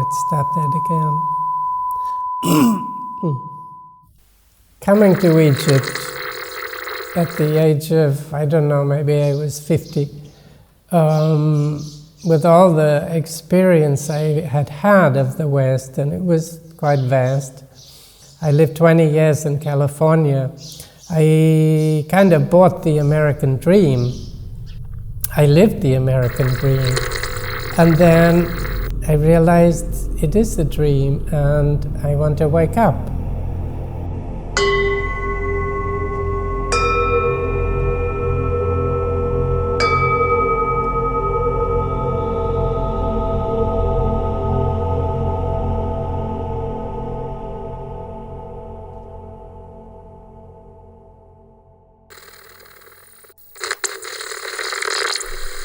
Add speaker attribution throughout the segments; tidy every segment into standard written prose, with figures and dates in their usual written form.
Speaker 1: Let's start that again. Coming to Egypt at the age of, I don't know, maybe I was 50, with all the experience I had of the West, and it was quite vast. I lived 20 years in California. I kind of bought the American dream. I lived the American dream. And then I realized it is a dream and I want to wake up.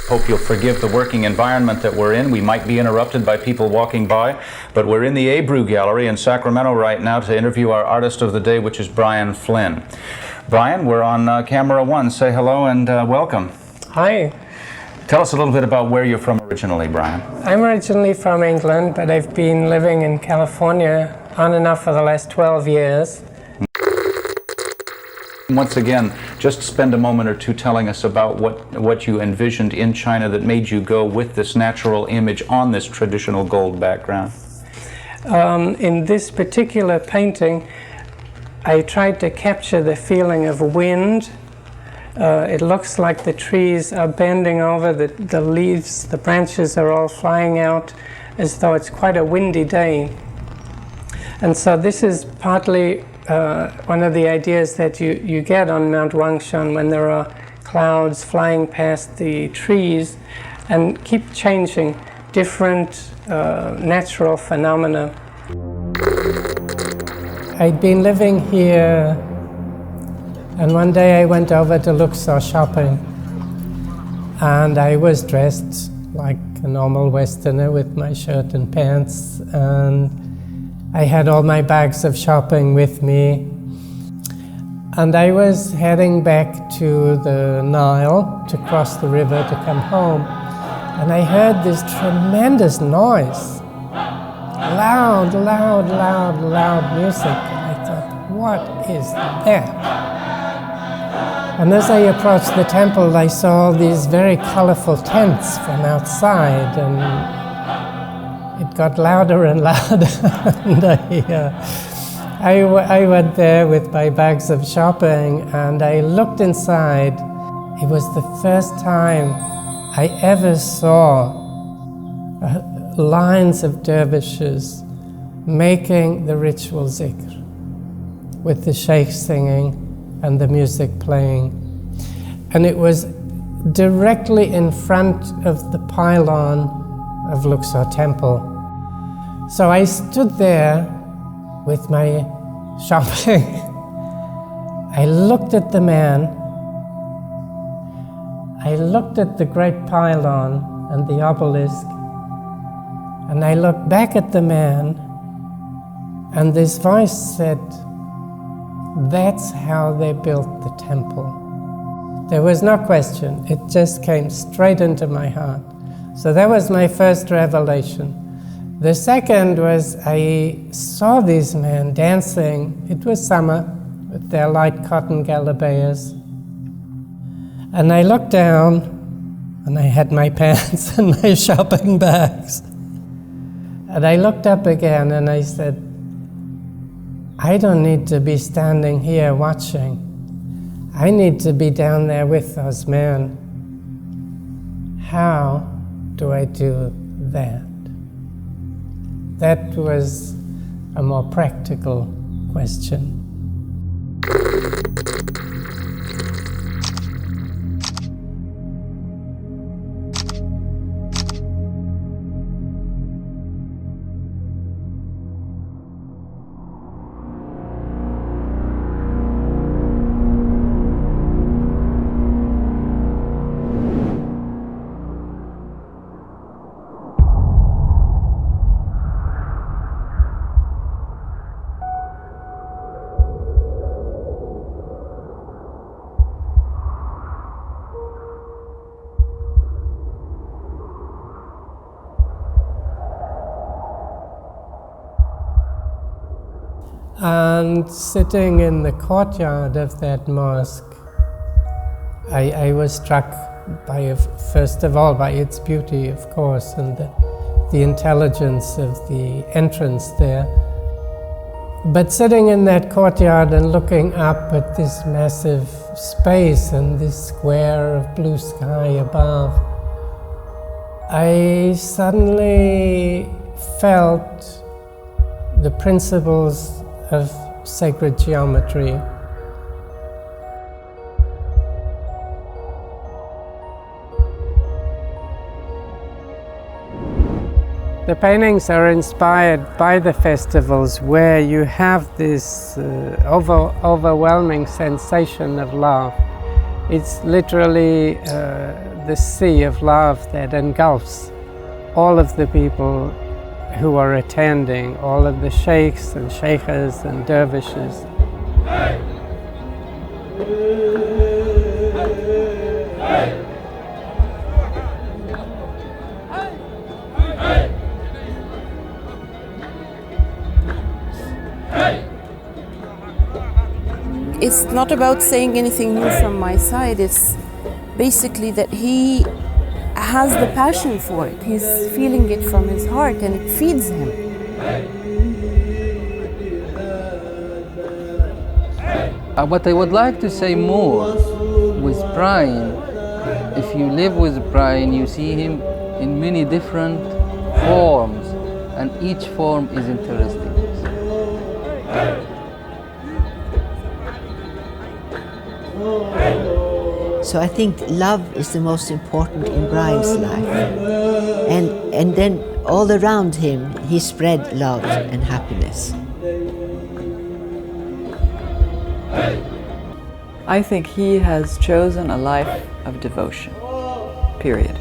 Speaker 2: Hope you'll forgive the working environment that we're in. We might be interrupted by people walking by, but we're in the Abreu Gallery in Sacramento right now to interview our artist of the day, which is Brian Flynn. Brian, we're on camera one. Say hello and welcome.
Speaker 1: Hi.
Speaker 2: Tell us a little bit about where you're from originally, Brian.
Speaker 1: I'm originally from England, but I've been living in California on and off for the last 12 years.
Speaker 2: Once again, just spend a moment or two telling us about what you envisioned in China that made you go with this natural image on this traditional gold background.
Speaker 1: In this particular painting, I tried to capture the feeling of wind. It looks like the trees are bending over, the leaves, the branches are all flying out as though it's quite a windy day. And so this is partly one of the ideas that you get on Mount Wangshan when there are clouds flying past the trees and keep changing different natural phenomena. I'd been living here, and one day I went over to Luxor shopping, and I was dressed like a normal Westerner with my shirt and pants, and I had all my bags of shopping with me, and I was heading back to the Nile to cross the river to come home, and I heard this tremendous noise, loud, loud, loud, loud music, and I thought, what is that? And as I approached the temple, I saw these very colorful tents from outside, and it got louder and louder, and I went there with my bags of shopping, and I looked inside. It was the first time I ever saw lines of dervishes making the ritual zikr, with the sheikhs singing and the music playing. And it was directly in front of the pylon of Luxor Temple. So I stood there with my shopping. I looked at the man. I looked at the great pylon and the obelisk. And I looked back at the man, and this voice said, that's how they built the temple. There was no question. It just came straight into my heart. So that was my first revelation. The second was I saw these men dancing. It was summer with their light cotton galabeas. And I looked down and I had my pants and my shopping bags. And I looked up again and I said, I don't need to be standing here watching. I need to be down there with those men. How do I do that? That was a more practical question. And sitting in the courtyard of that mosque, I was struck by, first of all, by its beauty, of course, and the intelligence of the entrance there. But sitting in that courtyard and looking up at this massive space and this square of blue sky above, I suddenly felt the principles of sacred geometry. The paintings are inspired by the festivals where you have this overwhelming sensation of love. It's literally the sea of love that engulfs all of the people who are attending, all of the sheikhs and sheikhas and dervishes.
Speaker 3: It's not about saying anything new from my side, it's basically that he has the passion for it. He's feeling it from his heart and it feeds him.
Speaker 4: What I would like to say more with Brian, if you live with Brian, you see him in many different forms, and each form is interesting.
Speaker 5: So I think love is the most important in Brian's life. And then all around him, he spread love and happiness.
Speaker 6: I think he has chosen a life of devotion, period.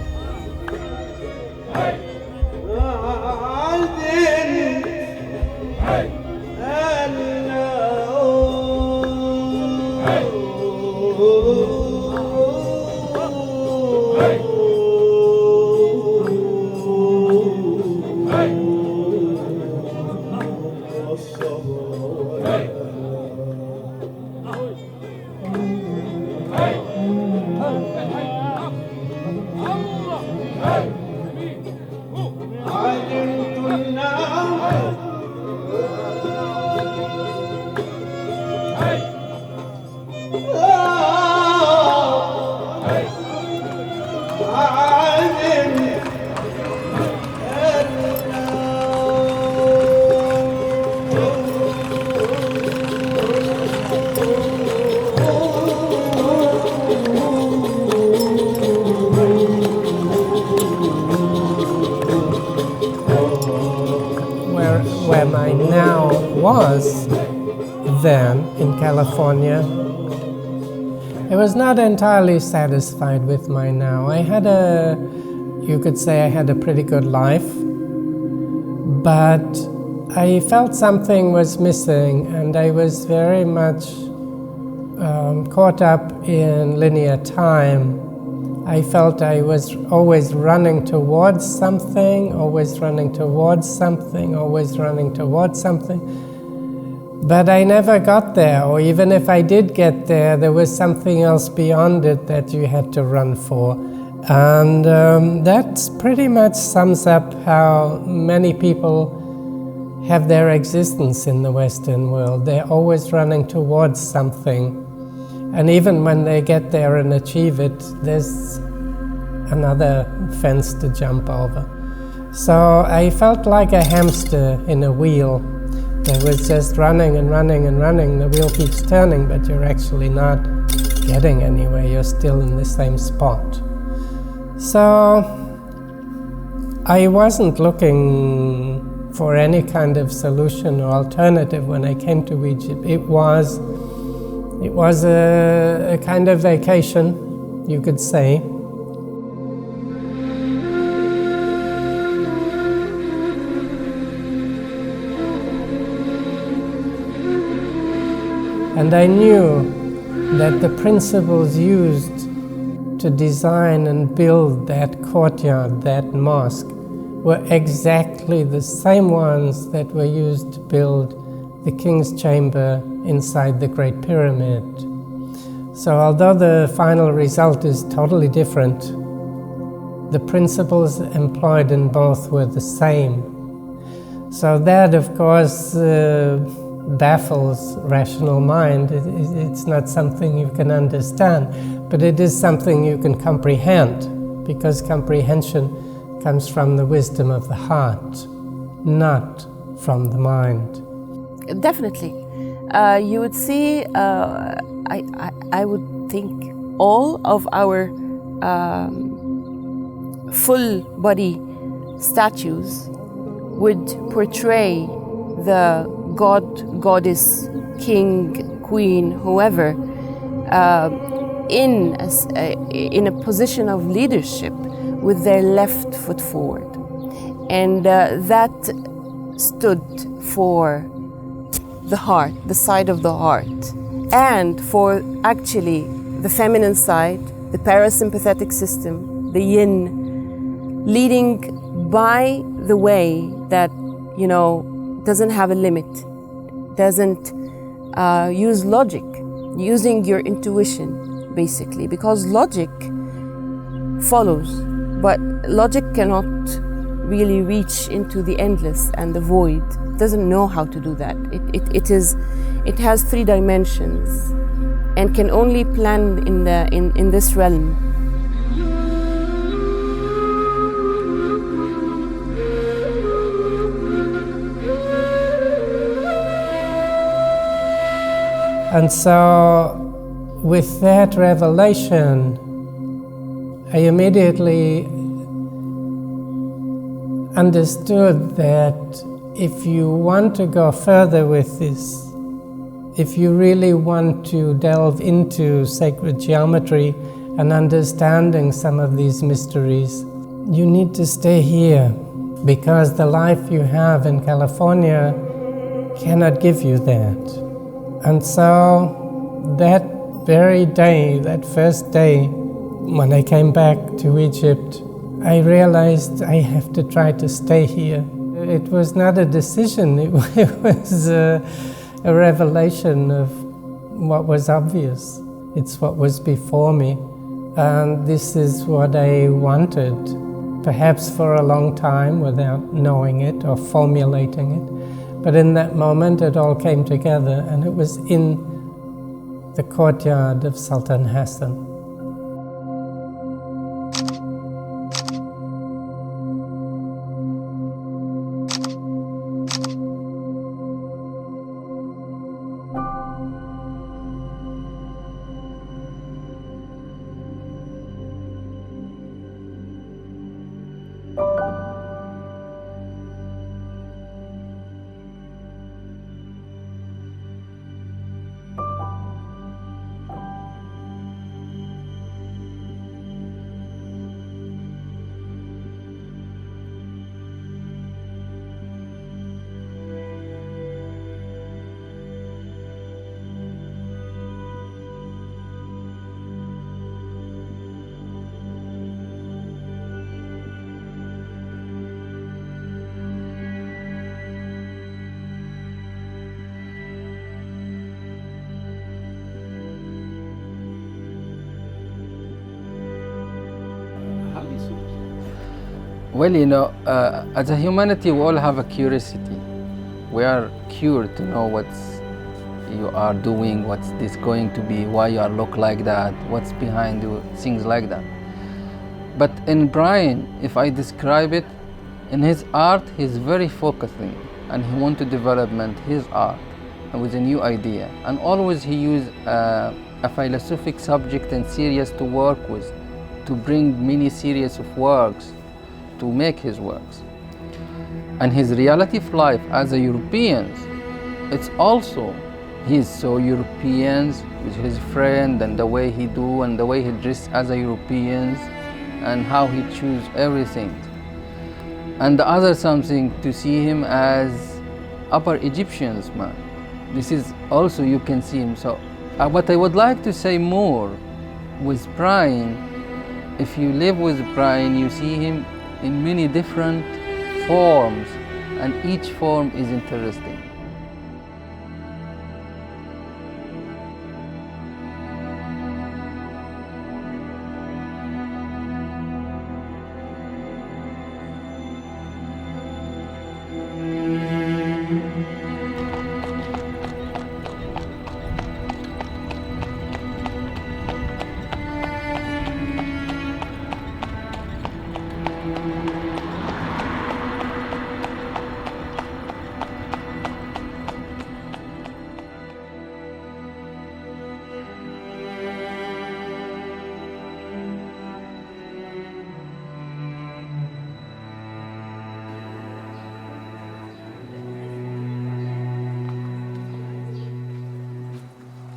Speaker 1: Where my now was then in California, I was not entirely satisfied with my now. You could say I had a pretty good life, but I felt something was missing, and I was very much caught up in linear time. I felt I was always running towards something, always running towards something, always running towards something. But I never got there, or even if I did get there, there was something else beyond it that you had to run for. And that pretty much sums up how many people have their existence in the Western world. They're always running towards something. And even when they get there and achieve it, there's another fence to jump over. So I felt like a hamster in a wheel that was just running and running and running. The wheel keeps turning, but you're actually not getting anywhere. You're still in the same spot. So I wasn't looking for any kind of solution or alternative when I came to Egypt. It was a kind of vacation, you could say. And I knew that the principles used to design and build that courtyard, that mosque, were exactly the same ones that were used to build the king's chamber inside the Great Pyramid. So although the final result is totally different, the principles employed in both were the same. So that, of course, baffles rational mind. It's not something you can understand, but it is something you can comprehend, because comprehension comes from the wisdom of the heart, not from the mind.
Speaker 3: Definitely. You would see, I would think, all of our full body statues would portray the god, goddess, king, queen, whoever, in a position of leadership with their left foot forward. And that stood for the heart, the side of the heart, and for actually the feminine side, the parasympathetic system, the yin, leading by the way that, you know, doesn't have a limit, doesn't use logic, using your intuition, basically, because logic follows, but logic cannot really reach into the endless and the void. It doesn't know how to do that. It has 3 dimensions and can only plan in this realm.
Speaker 1: And so, with that revelation, I immediately understood that if you want to go further with this, if you really want to delve into sacred geometry and understanding some of these mysteries, you need to stay here, because the life you have in California cannot give you that. And so that very day, that first day, when I came back to Egypt, I realized I have to try to stay here. It was not a decision, it was a revelation of what was obvious. It's what was before me, and this is what I wanted, perhaps for a long time without knowing it or formulating it. But in that moment it all came together, and it was in the courtyard of Sultan Hassan.
Speaker 4: Well, you know, as a humanity, we all have a curiosity. We are curious to know what you are doing, what's this going to be, why you are look like that, what's behind you, things like that. But in Brian, if I describe it, in his art, he's very focusing, and he wants to development his art with a new idea. And always he use a philosophic subject and series to work with, to bring many series of works to make his works. And his reality of life as a European, it's also, he's so Europeans with his friend and the way he do and the way he dress as a Europeans and how he choose everything. And the other something to see him as Upper Egyptians man. This is also, you can see him. So what I would like to say more with Brian, if you live with Brian, you see him in many different forms, and each form is interesting.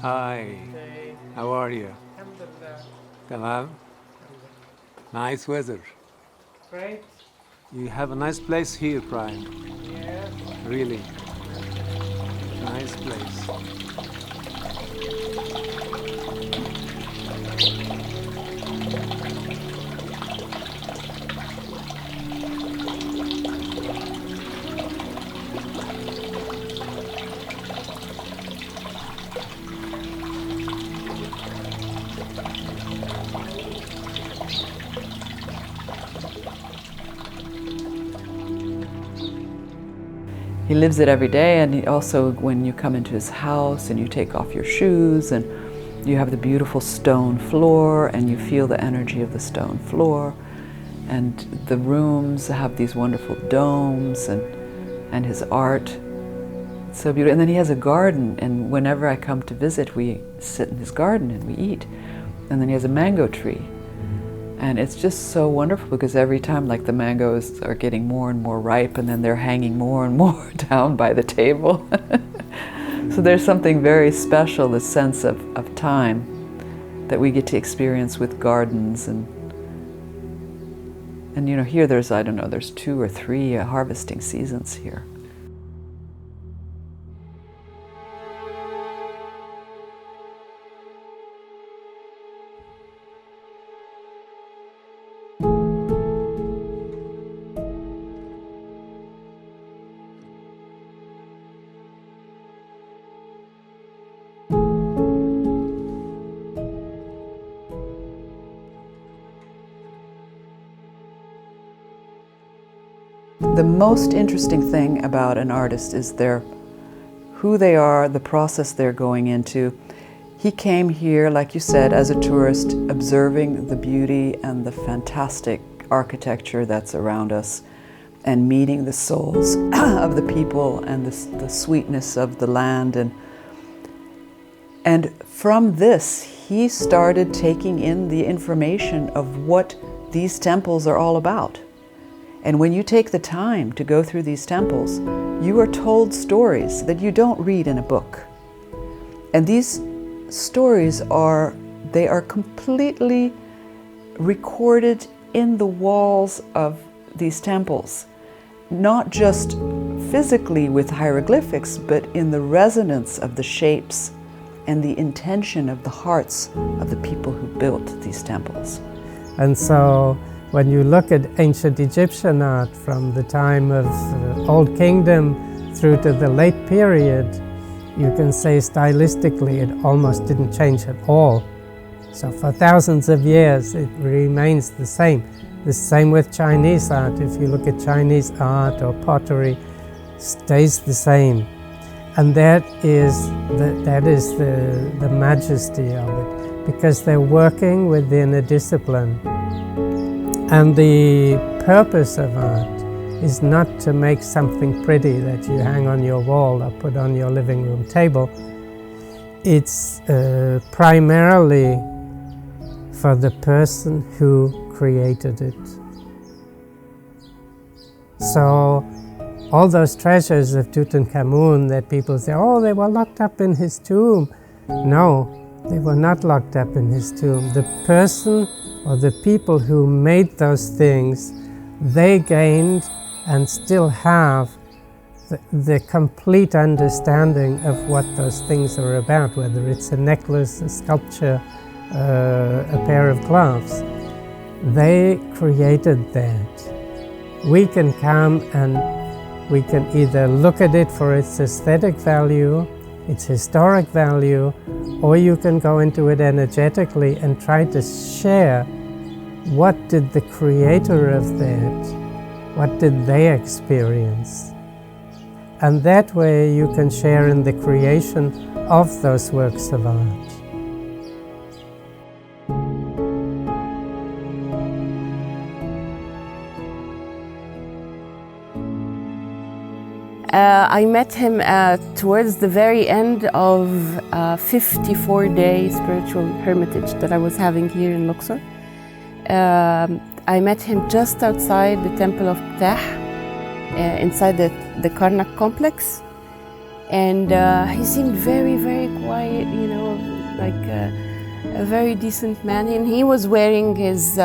Speaker 7: Hi, how are you? Tamam? Nice weather.
Speaker 1: Great.
Speaker 7: You have a nice place here, Brian.
Speaker 1: Yes.
Speaker 7: Really. Nice place.
Speaker 6: He lives it every day, and he also, when you come into his house and you take off your shoes and you have the beautiful stone floor and you feel the energy of the stone floor, and the rooms have these wonderful domes and his art. It's so beautiful. And then he has a garden, and whenever I come to visit, we sit in his garden and we eat. And then he has a mango tree. And it's just so wonderful because every time, like, the mangoes are getting more and more ripe, and then they're hanging more and more down by the table. So there's something very special, this sense of time that we get to experience with gardens. And you know, here there's, I don't know, there's 2 or 3 harvesting seasons here. The most interesting thing about an artist is who they are, the process they're going into. He came here, like you said, as a tourist, observing the beauty and the fantastic architecture that's around us, and meeting the souls of the people and the sweetness of the land. And from this, he started taking in the information of what these temples are all about. And when you take the time to go through these temples, you are told stories that you don't read in a book. And these stories are completely recorded in the walls of these temples, not just physically with hieroglyphics, but in the resonance of the shapes and the intention of the hearts of the people who built these temples.
Speaker 1: And so when you look at ancient Egyptian art from the time of Old Kingdom through to the late period, you can say stylistically it almost didn't change at all. So for thousands of years it remains the same. The same with Chinese art. If you look at Chinese art or pottery, stays the same. And that is the majesty of it, because they're working within a discipline. And the purpose of art is not to make something pretty that you hang on your wall or put on your living room table. It's primarily for the person who created it. So all those treasures of Tutankhamun that people say, oh, they were locked up in his tomb. No, they were not locked up in his tomb. The person or the people who made those things, they gained and still have the complete understanding of what those things are about, whether it's a necklace, a sculpture, a pair of gloves. They created that. We can come and we can either look at it for its aesthetic value, its historic value, or you can go into it energetically and try to share what did the creator of that, what did they experience? And that way you can share in the creation of those works of art.
Speaker 3: I met him towards the very end of a 54-day spiritual hermitage that I was having here in Luxor. I met him just outside the temple of Ptah, inside the Karnak complex. And he seemed very, very quiet, you know, like a very decent man. And he was wearing his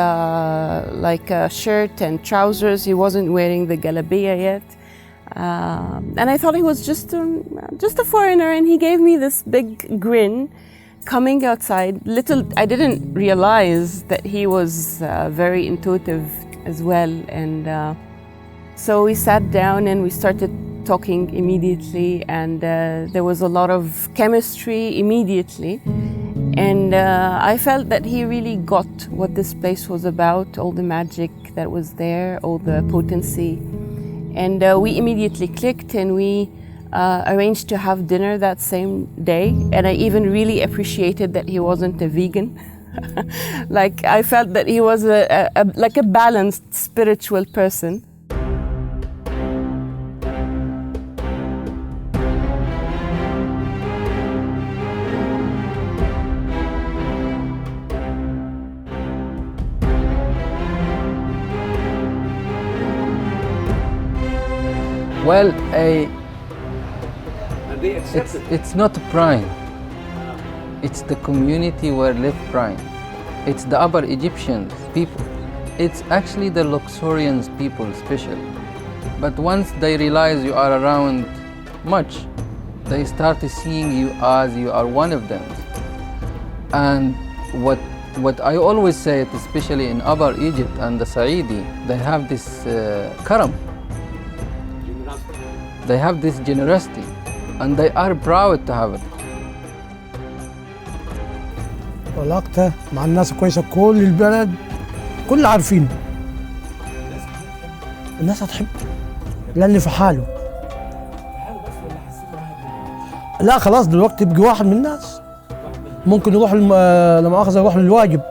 Speaker 3: shirt and trousers. He wasn't wearing the galabiya yet. And I thought he was just a foreigner, and he gave me this big grin coming outside. I didn't realize that he was very intuitive as well. And so we sat down and we started talking immediately, and there was a lot of chemistry immediately. And I felt that he really got what this place was about, all the magic that was there, all the potency. And we immediately clicked, and we arranged to have dinner that same day. And I even really appreciated that he wasn't a vegan. Like, I felt that he was like a balanced spiritual person.
Speaker 4: Well, it's not Brian. It's the community where live Brian. It's the Upper Egyptians people. It's actually the Luxorians people especially. But once they realize you are around much, they start seeing you as you are one of them. And what I always say, especially in Upper Egypt and the Saidi, they have this karam. They have this generosity, and they are proud to have it.
Speaker 8: علاقته مع الناس كويسة، كل البلد كل عارفينه. الناس هتحبه لأنه في حاله. لا خلاص دلوقتي بقى واحد من الناس. ممكن يروح لما مؤاخذة يروح للواجب.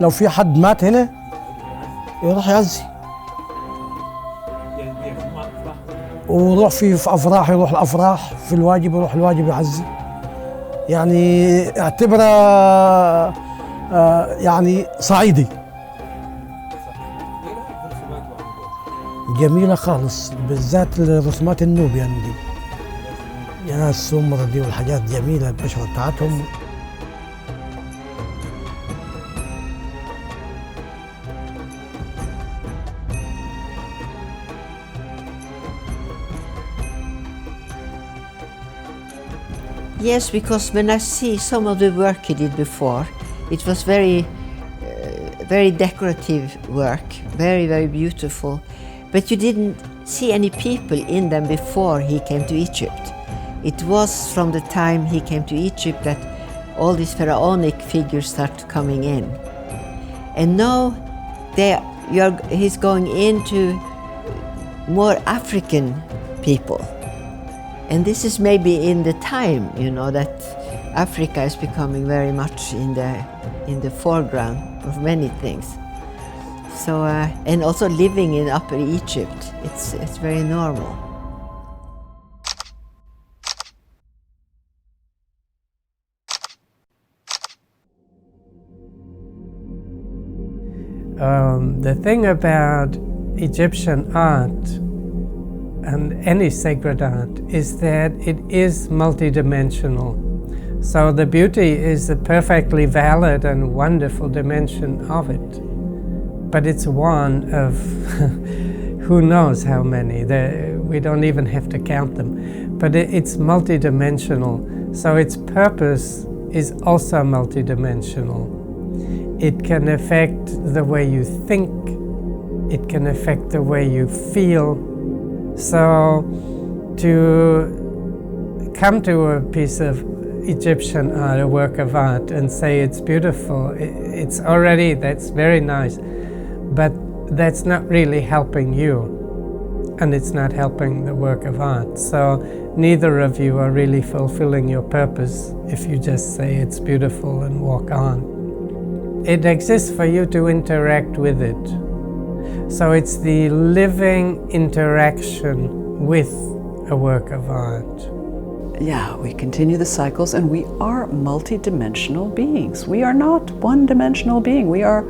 Speaker 8: لو في حد مات هنا يروح يعزي. ويروح في أفراح يروح الأفراح، في الواجب يروح الواجب يعزي. يعني اعتبره يعني صعيدي. جميلة خالص، بالذات رسومات النوبيان دي. يعني السمرة دي والحاجات جميلة، البشرة بتاعتهم.
Speaker 5: Yes, because when I see some of the work he did before, it was very decorative work, very, very beautiful. But you didn't see any people in them before he came to Egypt. It was from the time he came to Egypt that all these pharaonic figures started coming in. And now he's going into more African people. And this is maybe in the time, you know, that Africa is becoming very much in the foreground of many things. So, and also living in Upper Egypt, it's very normal.
Speaker 1: The thing about Egyptian art and any sacred art is that it is multidimensional. So the beauty is a perfectly valid and wonderful dimension of it. But it's one of who knows how many. We don't even have to count them. But it's multidimensional. So its purpose is also multidimensional. It can affect the way you think. It can affect the way you feel. So to come to a piece of Egyptian art, a work of art, and say it's beautiful, that's very nice, but that's not really helping you, and it's not helping the work of art. So neither of you are really fulfilling your purpose if you just say it's beautiful and walk on. It exists for you to interact with it. So it's the living interaction with a work of art.
Speaker 6: Yeah, we continue the cycles, and we are multidimensional beings. We are not one-dimensional being. We are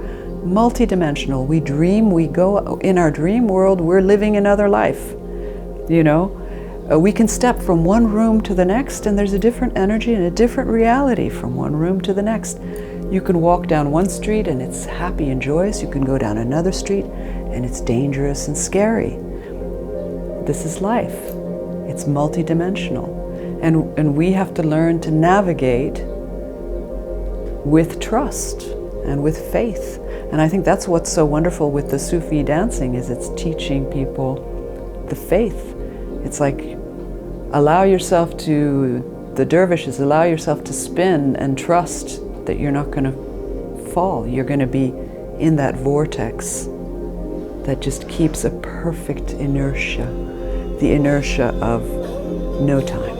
Speaker 6: multidimensional. We dream, we go in our dream world, we're living another life, you know? We can step from one room to the next, and there's a different energy and a different reality from one room to the next. You can walk down one street and it's happy and joyous. You can go down another street and it's dangerous and scary. This is life. It's multidimensional. And we have to learn to navigate with trust and with faith. And I think that's what's so wonderful with the Sufi dancing, is it's teaching people the faith. It's like, allow yourself to, the dervishes, allow yourself to spin and trust that you're not going to fall. You're going to be in that vortex that just keeps a perfect inertia, the inertia of no time.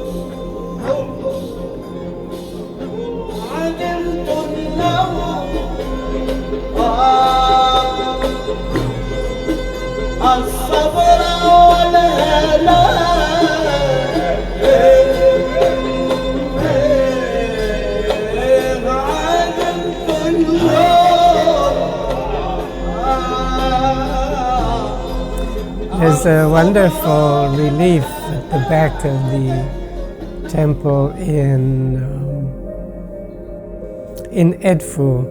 Speaker 1: There's a wonderful relief at the back of the temple in Edfu,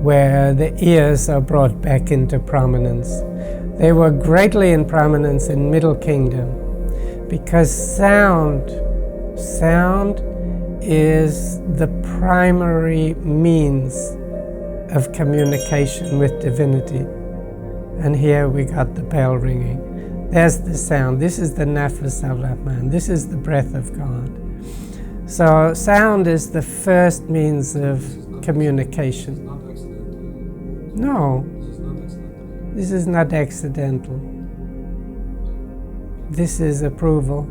Speaker 1: where the ears are brought back into prominence. They were greatly in prominence in Middle Kingdom because sound is the primary means of communication with divinity. And here we got the bell ringing. There's the sound. This is the nafas al-Rahman. This is the breath of God. So sound is the first means of communication. No, this is not accidental. This is approval.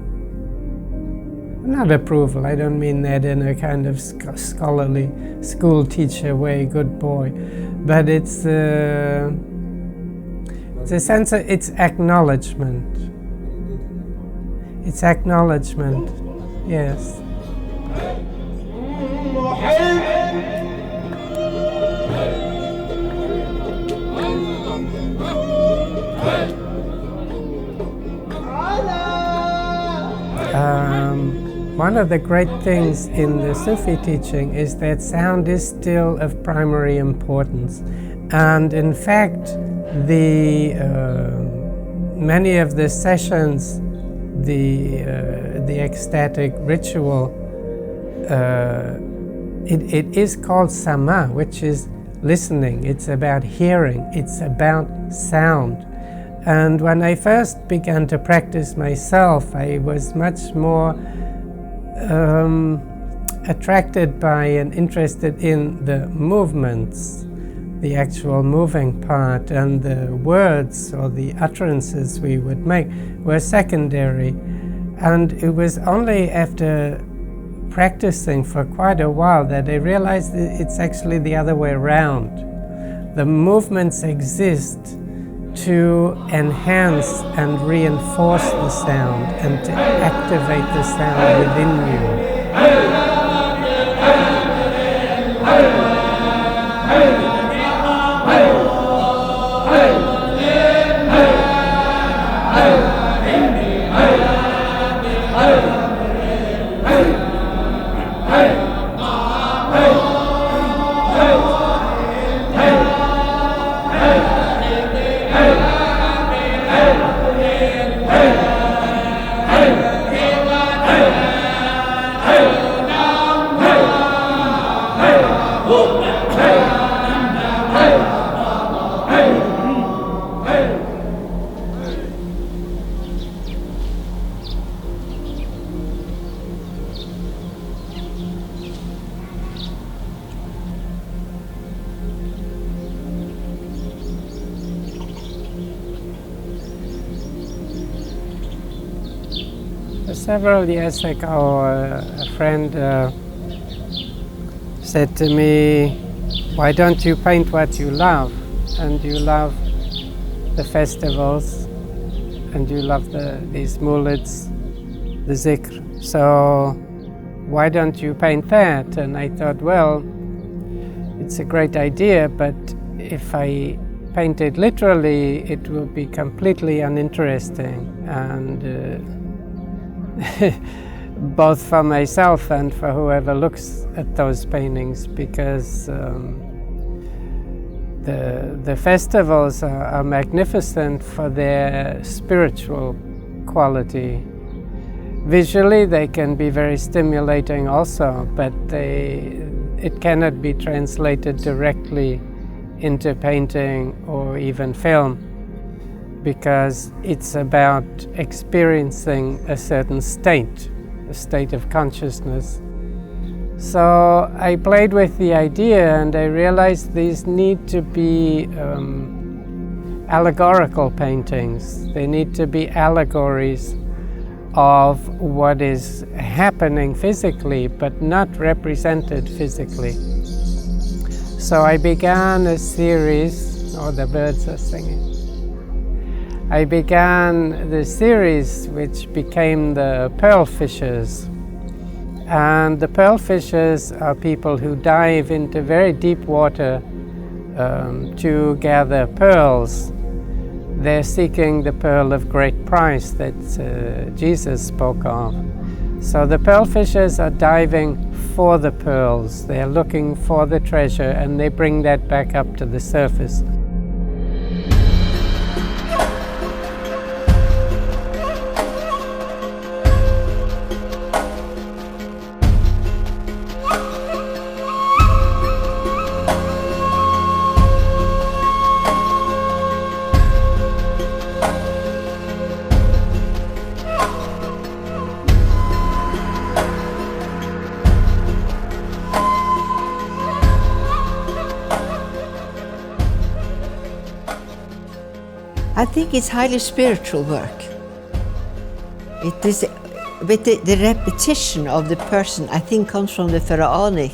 Speaker 1: Not approval, I don't mean that in a kind of scholarly school teacher way, good boy. But it's a sense of, it's acknowledgement. It's acknowledgement, yes. One of the great things in the Sufi teaching is that sound is still of primary importance. And in fact, many of the sessions, the ecstatic ritual, it is called sama, which is listening. It's about hearing. It's about sound. And when I first began to practice myself, I was much more attracted by and interested in the movements, the actual moving part, and the words or the utterances we would make were secondary. And it was only after practicing for quite a while that I realized that it's actually the other way around. The movements exist to enhance and reinforce the sound and to activate the sound within you. Several years ago, a friend said to me, "Why don't you paint what you love? And you love the festivals, and you love these mulids, the zikr. So why don't you paint that?" And I thought, well, it's a great idea, but if I paint it literally, it will be completely uninteresting. And both for myself and for whoever looks at those paintings, because the festivals are magnificent for their spiritual quality. Visually, they can be very stimulating also, but it cannot be translated directly into painting or even film, because it's about experiencing a certain state, a state of consciousness. So I played with the idea, and I realized these need to be allegorical paintings. They need to be allegories of what is happening physically, but not represented physically. So I began a series, the birds are singing. I began the series which became the pearl fishers. And the pearl fishers are people who dive into very deep water to gather pearls. They're seeking the pearl of great price that Jesus spoke of. So the pearl fishers are diving for the pearls. They're looking for the treasure, and they bring that back up to the surface.
Speaker 5: I think it's highly spiritual work. It is, but the repetition of the person, I think, comes from the pharaonic,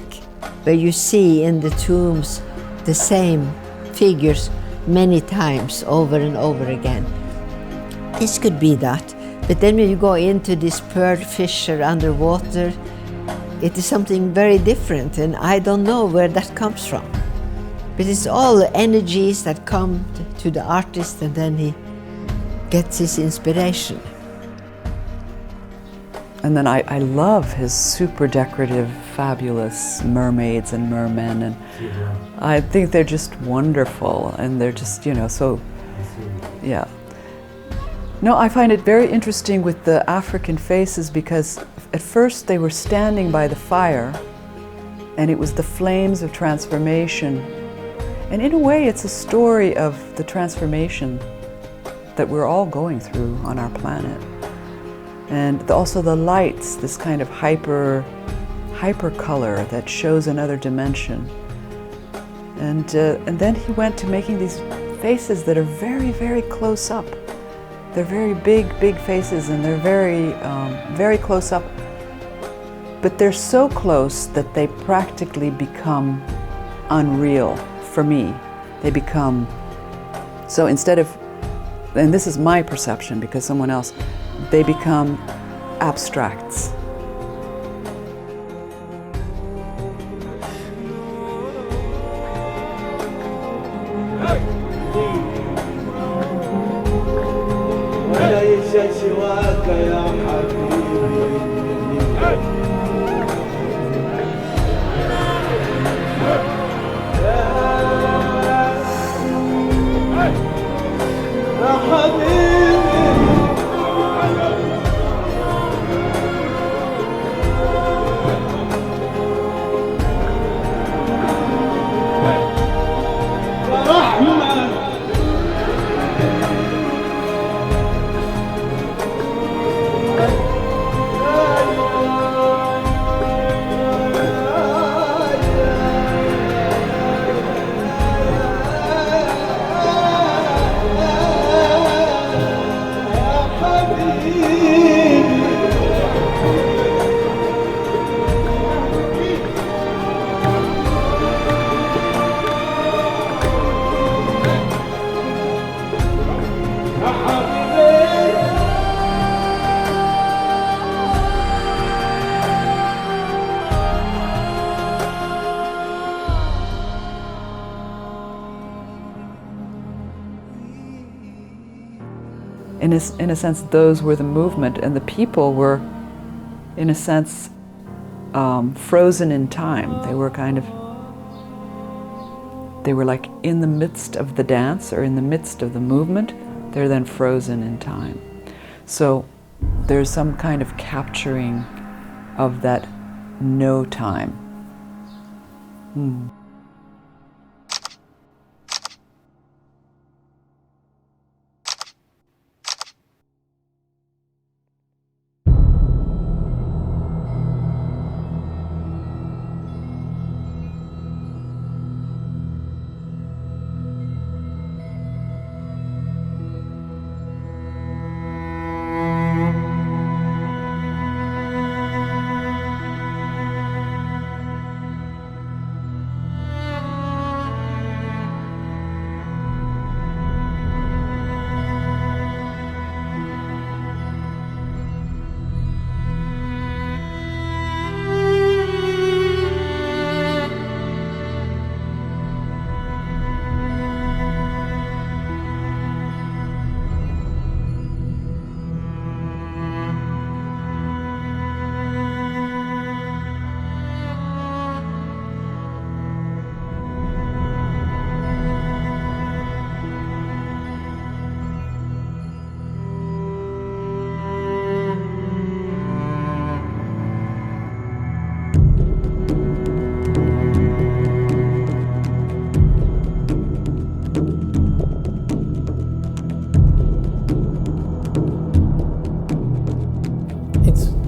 Speaker 5: where you see in the tombs the same figures many times over and over again. This could be that, but then when you go into this pearl fisher underwater, it is something very different, and I don't know where that comes from. But it's all the energies that come to the artist, and then he gets his inspiration.
Speaker 6: And then I love his super decorative, fabulous mermaids and mermen, and I think they're just wonderful, and they're just, so, yeah. No, I find it very interesting with the African faces, because at first they were standing by the fire, and it was the flames of transformation. And in a way, it's a story of the transformation that we're all going through on our planet. And also the lights, this kind of hyper color that shows another dimension. And then he went to making these faces that are very, very close up. They're very big faces, and they're very close up. But they're so close that they practically become unreal. For me, they become, so instead of, and this is my perception because someone else, they become abstracts. in a sense, those were the movement, and the people were, in a sense, frozen in time. They were they were like in the midst of the dance or in the midst of the movement. They're then frozen in time. So there's some kind of capturing of that no time.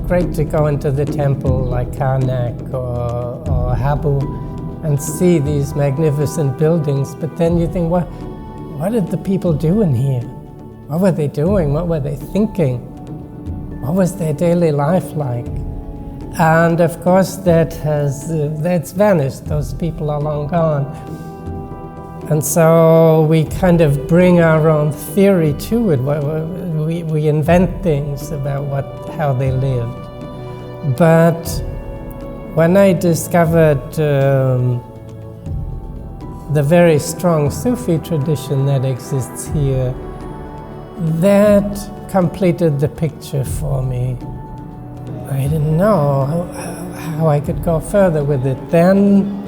Speaker 1: Great to go into the temple like Karnak or Habu and see these magnificent buildings, but then you think, what did the people do in here? What were they doing? What were they thinking? What was their daily life like? And of course that's vanished. Those people are long gone. And so we kind of bring our own theory to it. We invent things about how they lived. But when I discovered the very strong Sufi tradition that exists here, that completed the picture for me. I didn't know how I could go further with it. Then,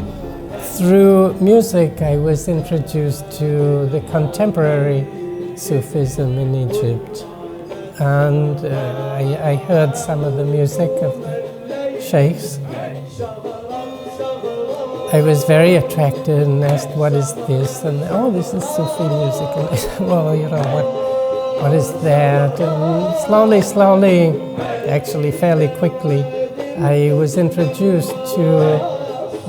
Speaker 1: through music, I was introduced to the contemporary Sufism in Egypt. And I heard some of the music of the sheikhs. I was very attracted and asked, what is this? And this is Sufi music. And I said, well, what is that? And slowly, actually fairly quickly, I was introduced to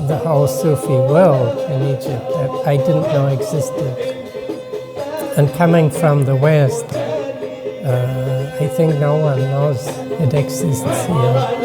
Speaker 1: the whole Sufi world in Egypt that I didn't know existed. And coming from the West, I think no one knows it exists here.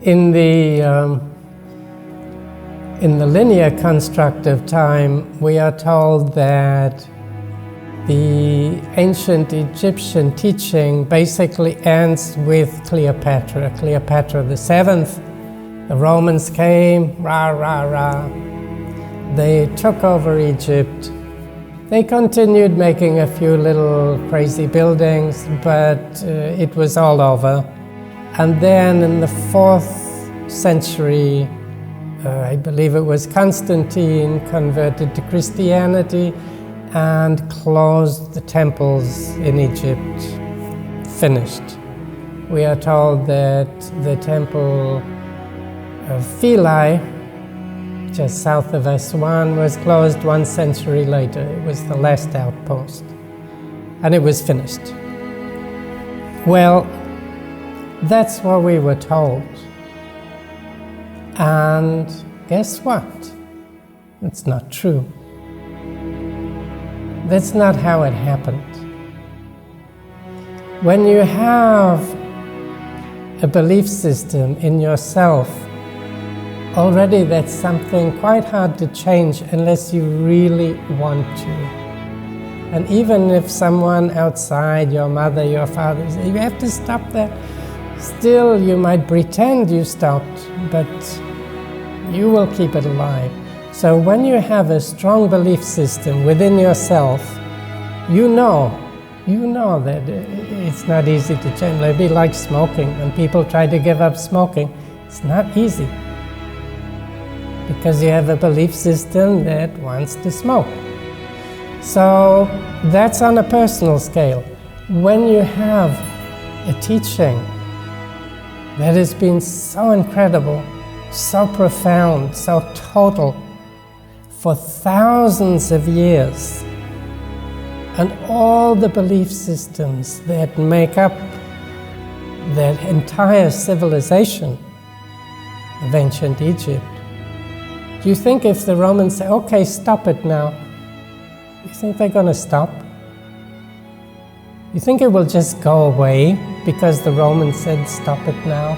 Speaker 1: In the linear construct of time, we are told that the ancient Egyptian teaching basically ends with Cleopatra the Seventh. The Romans came, rah. They took over Egypt. They continued making a few little crazy buildings, but it was all over. And then in the 4th century, I believe it was Constantine converted to Christianity and closed the temples in Egypt. Finished. We are told that the temple of Philae just south of Aswan, was closed 1 century later. It was the last outpost, and it was finished. Well, that's what we were told. And guess what? It's not true. That's not how it happened. When you have a belief system in yourself, already that's something quite hard to change unless you really want to. And even if someone outside, your mother, your father, says, you have to stop that, still you might pretend you stopped, but you will keep it alive. So when you have a strong belief system within yourself, you know that it's not easy to change. It'd be like smoking. When people try to give up smoking, it's not easy, because you have a belief system that wants to smoke. So that's on a personal scale. When you have a teaching that has been so incredible, so profound, so total, for thousands of years, and all the belief systems that make up that entire civilization of ancient Egypt, do you think if the Romans say, okay, stop it now, you think they're going to stop? You think it will just go away because the Romans said stop it now?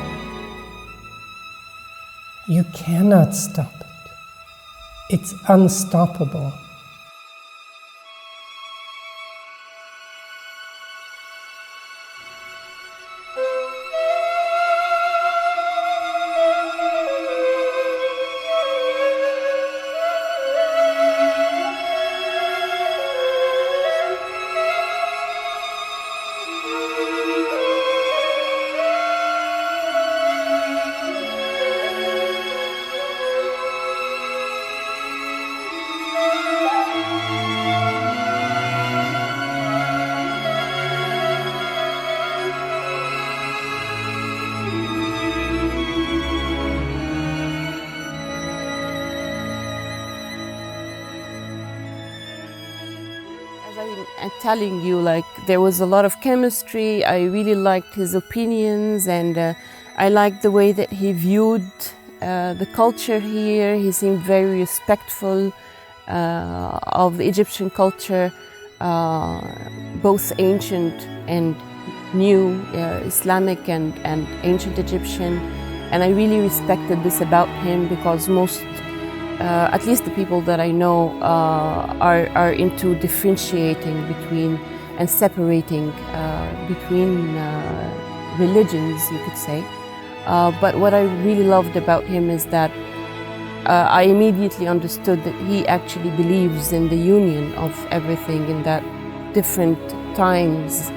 Speaker 1: You cannot stop it. It's unstoppable.
Speaker 3: Telling you, like, there was a lot of chemistry. I really liked his opinions, and I liked the way that he viewed the culture here. He seemed very respectful of the Egyptian culture, both ancient and new, Islamic and ancient Egyptian. And I really respected this about him, because most at least the people that I know are into differentiating between and separating between religions, you could say. But what I really loved about him is that I immediately understood that he actually believes in the union of everything, and that different times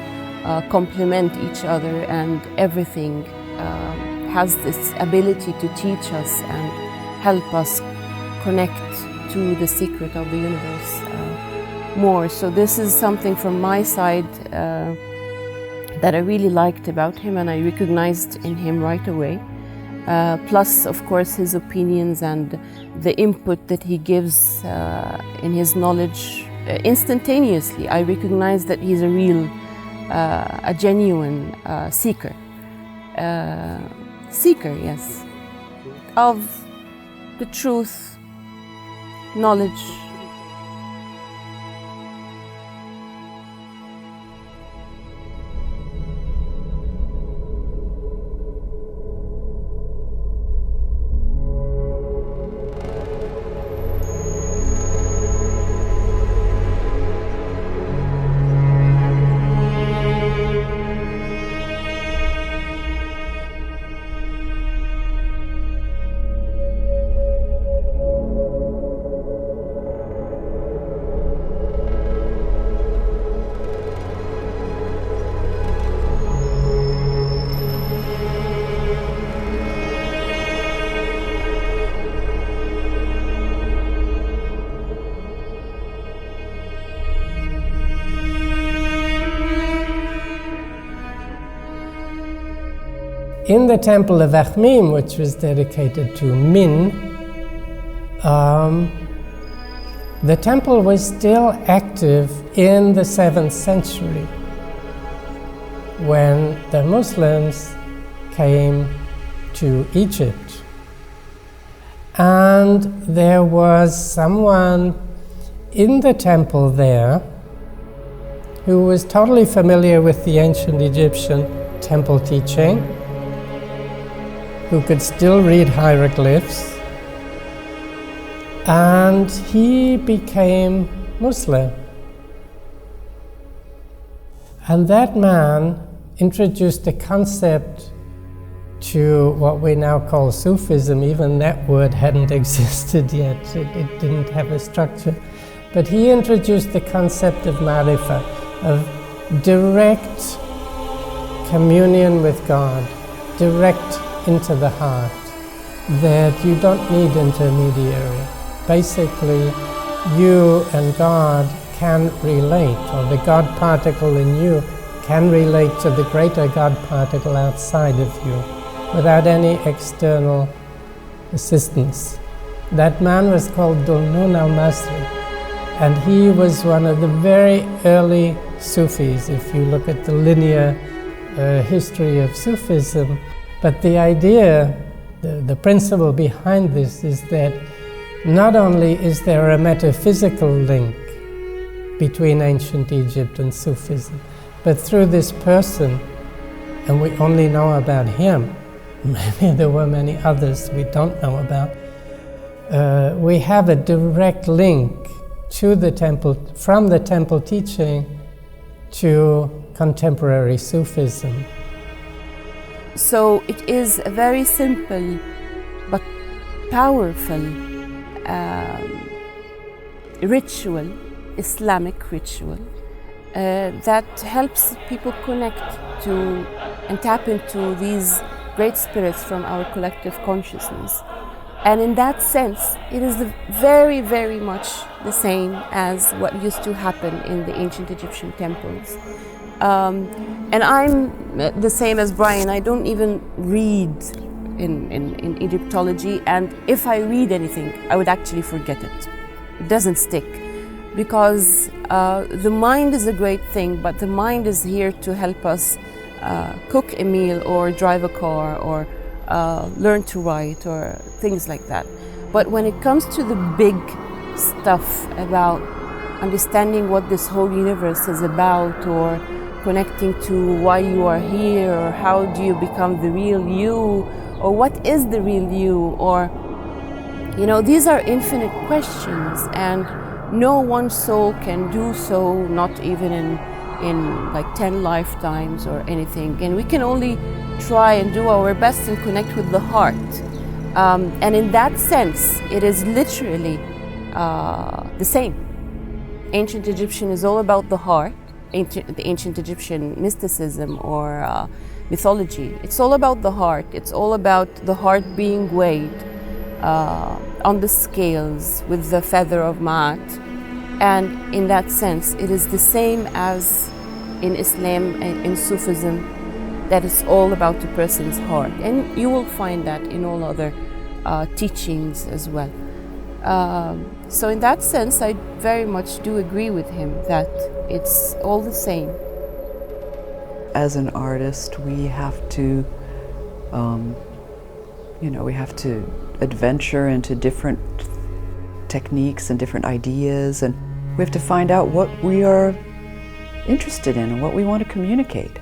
Speaker 3: complement each other, and everything has this ability to teach us and help us connect to the secret of the universe more. So this is something from my side that I really liked about him, and I recognized in him right away. Plus, of course, his opinions and the input that he gives in his knowledge instantaneously. I recognize that he's a real, a genuine seeker. Seeker, yes, of the truth, knowledge. In the temple of Akhmim, which was dedicated to Min,
Speaker 1: the temple was still active in the 7th century when the Muslims came to Egypt. And there was someone in the temple there who was totally familiar with the ancient Egyptian temple teaching, who could still read hieroglyphs, and he became Muslim. And that man introduced a concept to what we now call Sufism. Even that word hadn't existed yet, it didn't have a structure. But he introduced the concept of marifa, of direct communion with God, direct into the heart, that you don't need intermediary. Basically, you and God can relate, or the God particle in you can relate to the greater God particle outside of you without any external assistance. That man was called Dhul-Nun al-Misri, and he was one of the very early Sufis, if you look at the linear history of Sufism. But the idea, the principle behind this is that not only is there a metaphysical link between ancient Egypt and Sufism, but through this person, and we only know about him, maybe there were many others we don't know about, we have a direct link to the temple, from the temple teaching to contemporary Sufism.
Speaker 3: So it is a very simple but powerful ritual, Islamic ritual, that helps people connect to and tap into these great spirits from our collective consciousness. And in that sense, it is very, very much the same as what used to happen in the ancient Egyptian temples. And I'm the same as Brian. I don't even read in Egyptology, and if I read anything, I would actually forget it. It doesn't stick, because the mind is a great thing, but the mind is here to help us cook a meal or drive a car or learn to write or things like that. But when it comes to the big stuff about understanding what this whole universe is about, or connecting to why you are here, or how do you become the real you, or what is the real you, or, you know, these are infinite questions, and no one soul can do so, not even in like 10 lifetimes or anything. And we can only try and do our best and connect with the heart. And in that sense, it is literally the same. Ancient Egyptian is all about the heart. The ancient Egyptian mysticism or mythology. It's all about the heart. It's all about the heart being weighed on the scales with the feather of Ma'at. And in that sense, it is the same as in Islam and in Sufism, that it's all about the person's heart. And you will find that in all other teachings as well. So in that sense, I very much do agree with him that it's all the same.
Speaker 6: As an artist, we have to, we have to adventure into different techniques and different ideas, and we have to find out what we are interested in and what we want to communicate.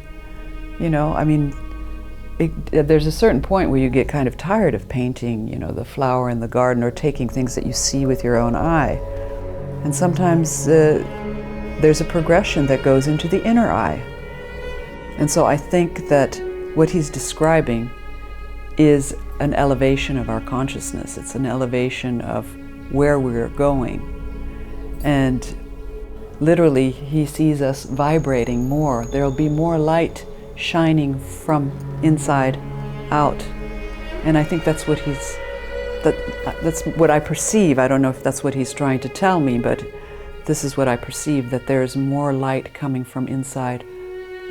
Speaker 6: There's a certain point where you get kind of tired of painting, the flower in the garden, or taking things that you see with your own eye. And sometimes there's a progression that goes into the inner eye. And so I think that what he's describing is an elevation of our consciousness. It's an elevation of where we're going. And literally, he sees us vibrating more. There'll be more light shining from inside out. And I think that's what that's what I perceive. I don't know if that's what he's trying to tell me, but this is what I perceive, that there's more light coming from inside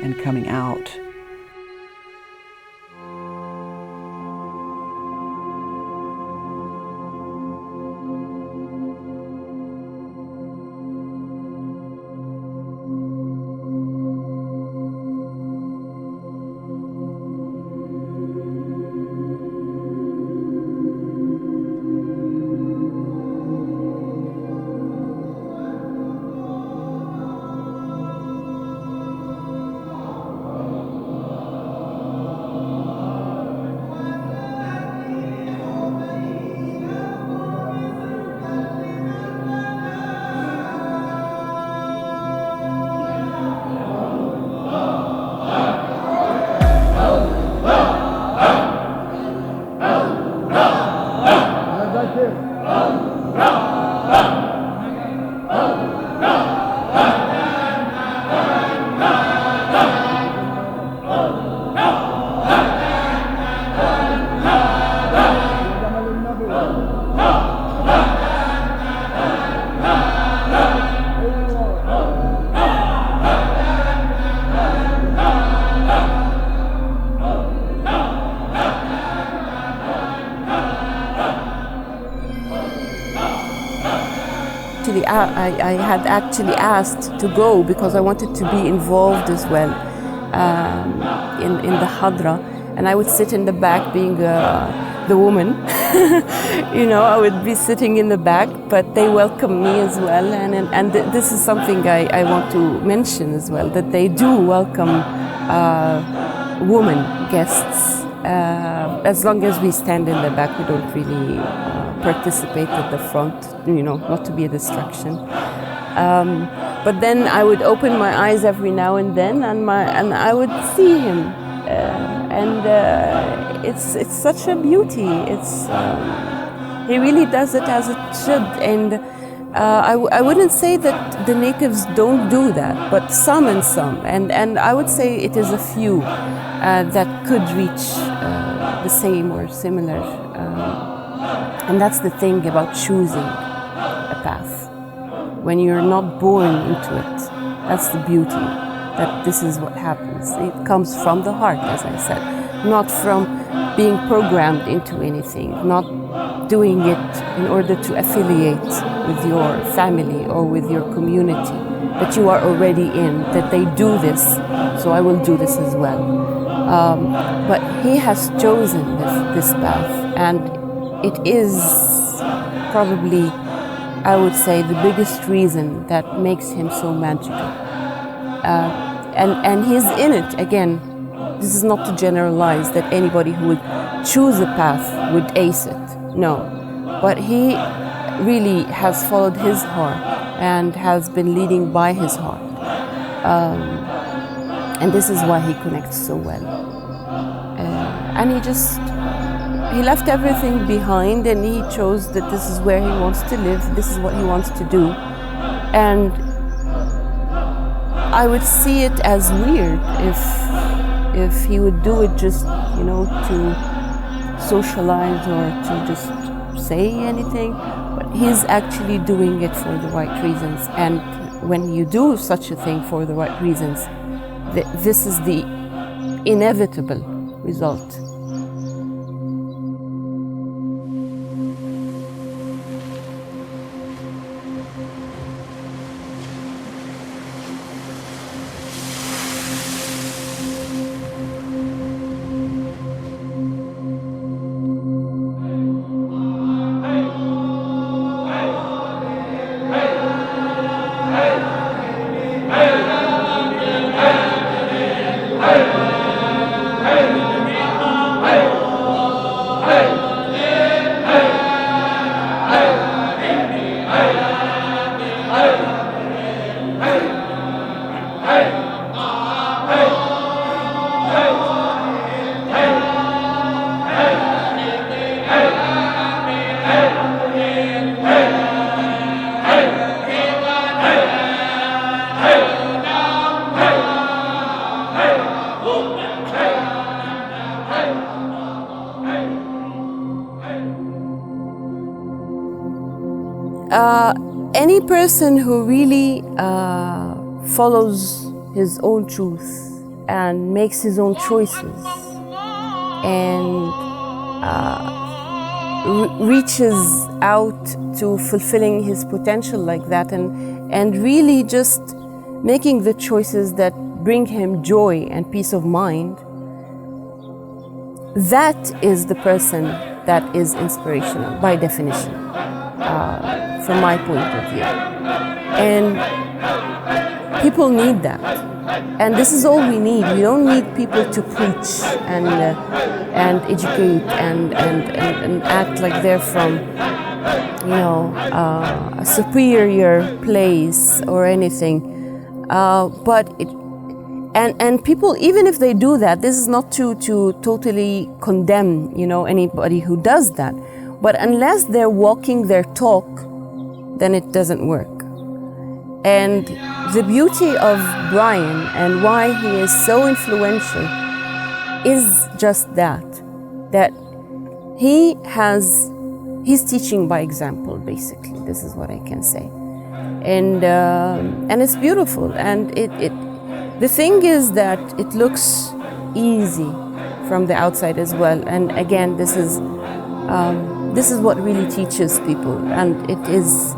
Speaker 6: and coming out.
Speaker 3: I had actually asked to go because I wanted to be involved as well in the Hadra, and I would sit in the back being the woman. You know, I would be sitting in the back, but they welcome me as well, and this is something I want to mention as well, that they do welcome women guests. As long as we stand in the back, we don't really participate at the front, you know, not to be a distraction. But then I would open my eyes every now and then, and I would see him, it's such a beauty. It's he really does it as it should, and I wouldn't say that the natives don't do that, but some and I would say it is a few that could reach the same or similar. And that's the thing about choosing a path. When you're not born into it, that's the beauty, that this is what happens. It comes from the heart, as I said, not from being programmed into anything, not doing it in order to affiliate with your family or with your community, that you are already in, that they do this, so I will do this as well. But he has chosen this path, and it is probably, I would say, the biggest reason that makes him so magical. And he's in it, again, this is not to generalize that anybody who would choose a path would ace it, no. But he really has followed his heart and has been leading by his heart. And this is why he connects so well. And he left everything behind, and he chose that this is where he wants to live, this is what he wants to do. And I would see it as weird if he would do it just, you know, to socialize or to just say anything. But he's actually doing it for the right reasons. And when you do such a thing for the right reasons, this is the inevitable result. Any person who really follows his own truth and makes his own choices and reaches out to fulfilling his potential like that, and really just making the choices that bring him joy and peace of mind, that is the person that is inspirational by definition. From my point of view. And people need that. And this is all we need. We don't need people to preach and educate and act like they're from, you know, a superior place or anything. And people, even if they do that, this is not to totally condemn, you know, anybody who does that. But unless they're walking their talk, then it doesn't work. And the beauty of Brian and why he is so influential is just that he's teaching by example, basically. This is what I can say. And it's beautiful. And the thing is that it looks easy from the outside as well. And again, this is what really teaches people, and it is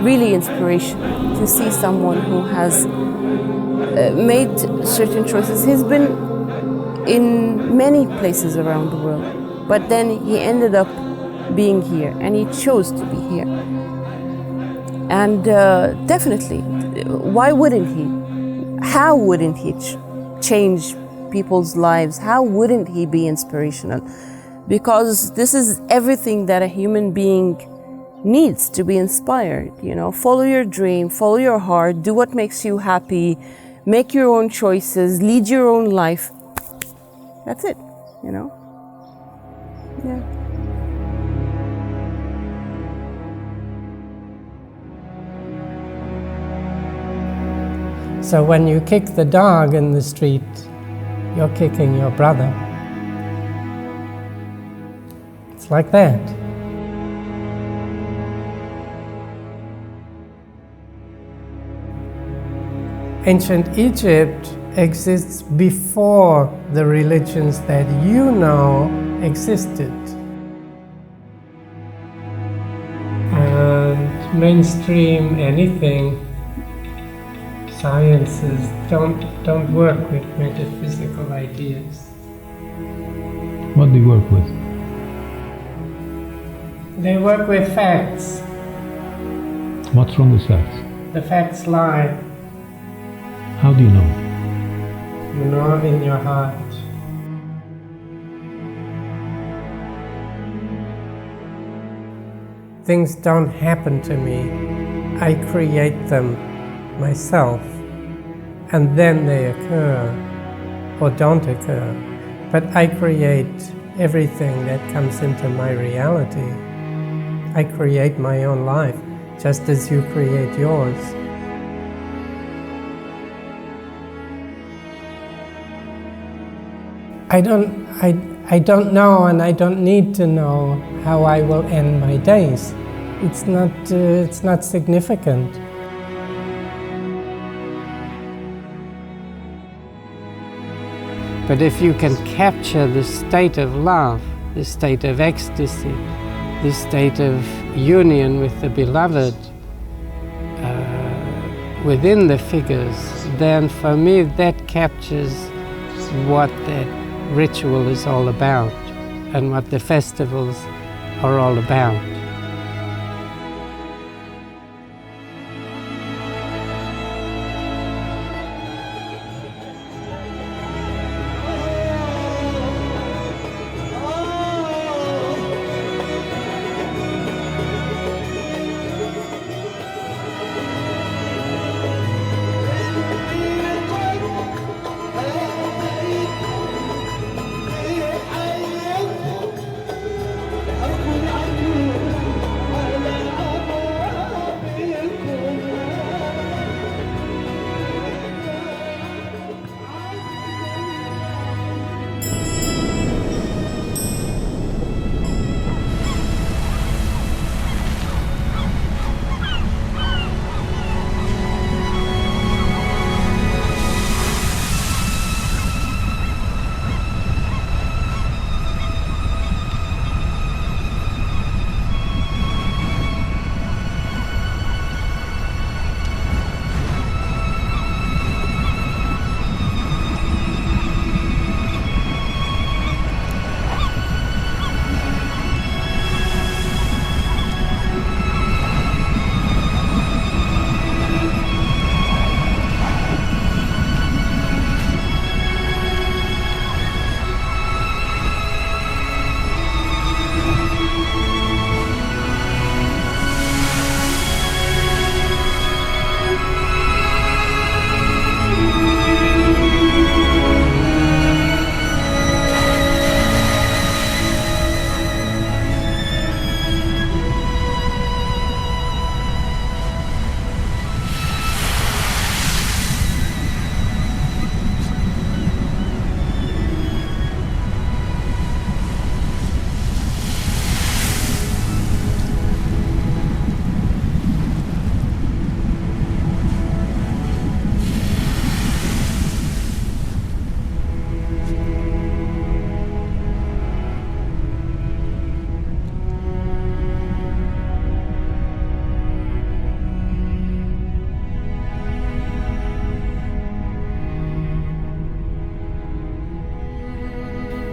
Speaker 3: really inspirational to see someone who has made certain choices. He's been in many places around the world, but then he ended up being here, and he chose to be here. And definitely, why wouldn't he? How wouldn't he change people's lives? How wouldn't he be inspirational? Because this is everything that a human being needs to be inspired. You know, follow your dream, follow your heart, do what makes you happy, make your own choices, lead your own life. That's it, you know? Yeah.
Speaker 1: So when you kick the dog in the street, you're kicking your brother. It's like that. Ancient Egypt exists before the religions that you know existed. And mainstream anything, sciences don't work with metaphysical ideas.
Speaker 9: What do you work with?
Speaker 1: They work with facts.
Speaker 9: What's wrong with facts?
Speaker 1: The facts lie.
Speaker 9: How do you know?
Speaker 1: You know in your heart. Things don't happen to me. I create them myself, and then they occur or don't occur. But I create everything that comes into my reality. I create my own life, just as you create yours. I don't know, and I don't need to know how I will end my days. It's not significant. But if you can capture the state of love, the state of ecstasy, the state of union with the beloved within the figures, then for me that captures what that ritual is all about and what the festivals are all about.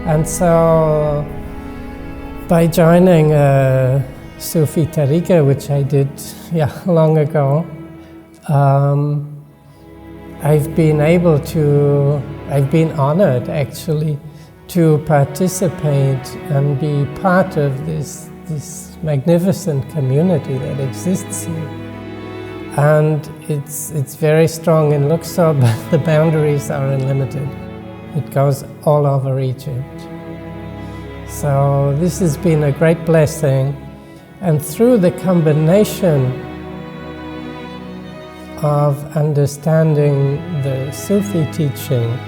Speaker 1: And so by joining a Sufi tariqa, which I did long ago, I've been honored actually to participate and be part of this magnificent community that exists here. And it's very strong in Luxor, but the boundaries are unlimited. It goes all over Egypt. So this has been a great blessing. And through the combination of understanding the Sufi teaching,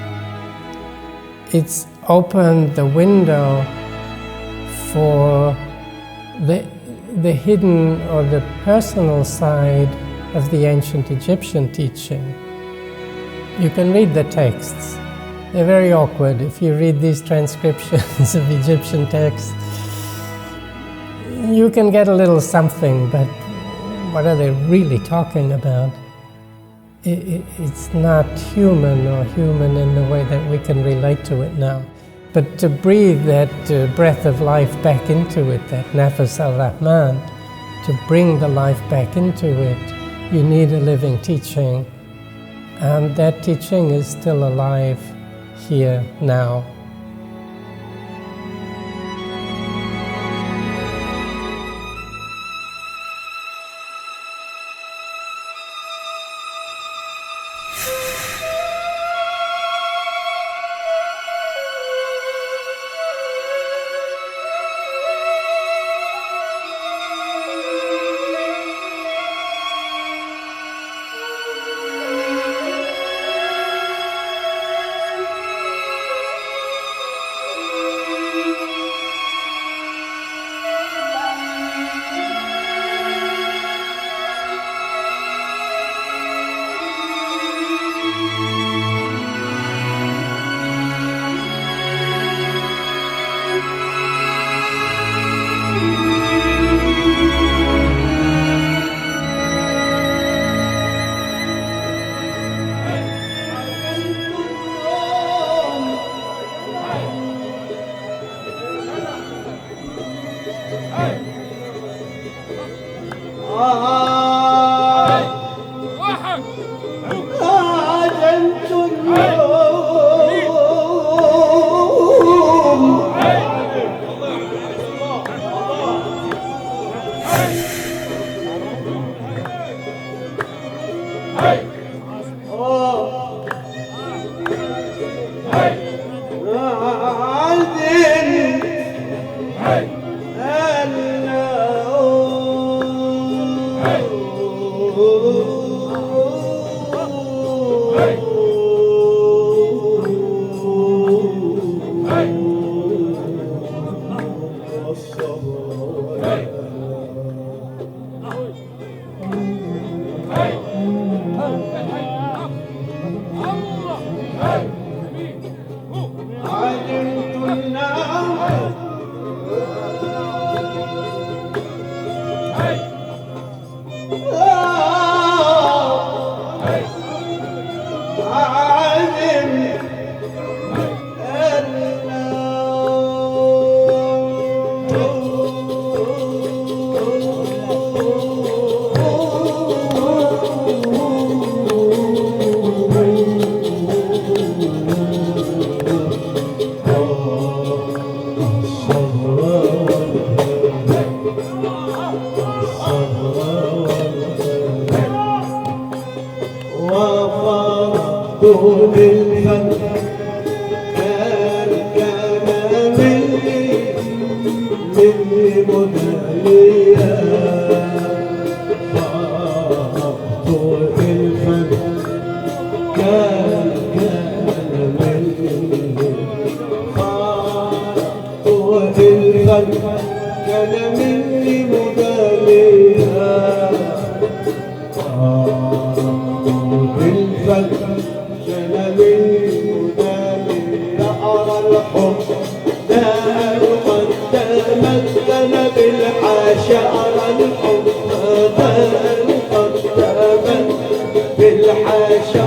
Speaker 1: it's opened the window for the hidden or the personal side of the ancient Egyptian teaching. You can read the texts. They're very awkward. If you read these transcriptions of Egyptian texts, you can get a little something, but what are they really talking about? It's not human or human in the way that we can relate to it now. But to breathe that breath of life back into it, that nafas al-Rahman, to bring the life back into it, you need a living teaching. And that teaching is still alive here now.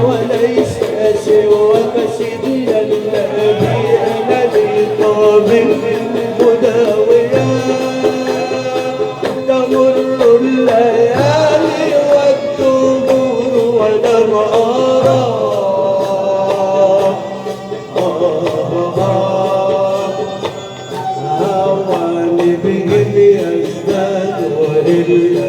Speaker 10: وليس سوى مسجد النبي الذي الليالي والدهور ولم أرى هواني بهم يزداد وإلا